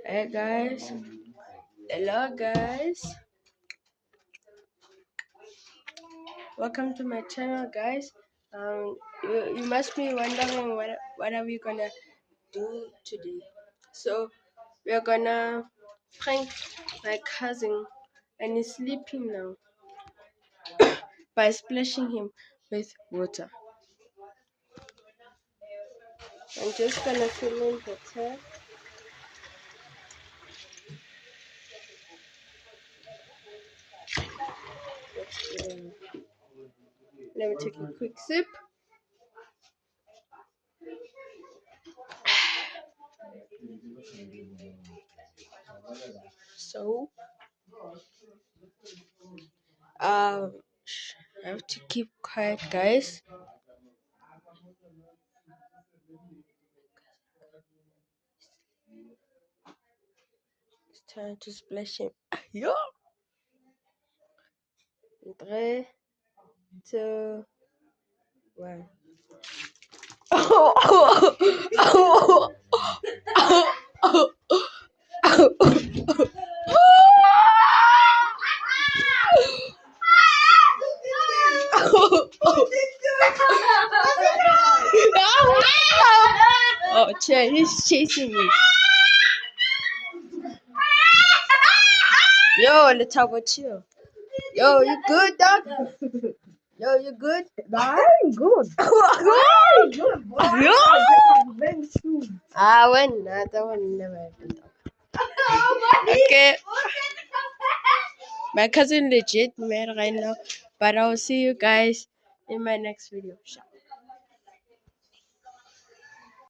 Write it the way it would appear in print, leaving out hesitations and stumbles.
Hey guys, hello guys, welcome to my channel guys. You must be wondering what are we gonna do today. So we're gonna prank my cousin, and he's sleeping now, by splashing him with water. I'm just gonna fill in the tap. Let me take a quick sip. So I have to keep quiet guys. It's time to splash him. Yo! 3, 2, 1. Oh, he's chasing me. Yo, let's have a chill. Yo, you good, dog? Yo, you good? I'm good. Good. Yo! Very soon. When? That one never happened. Okay. My cousin legit mad right now, but I'll see you guys in my next video.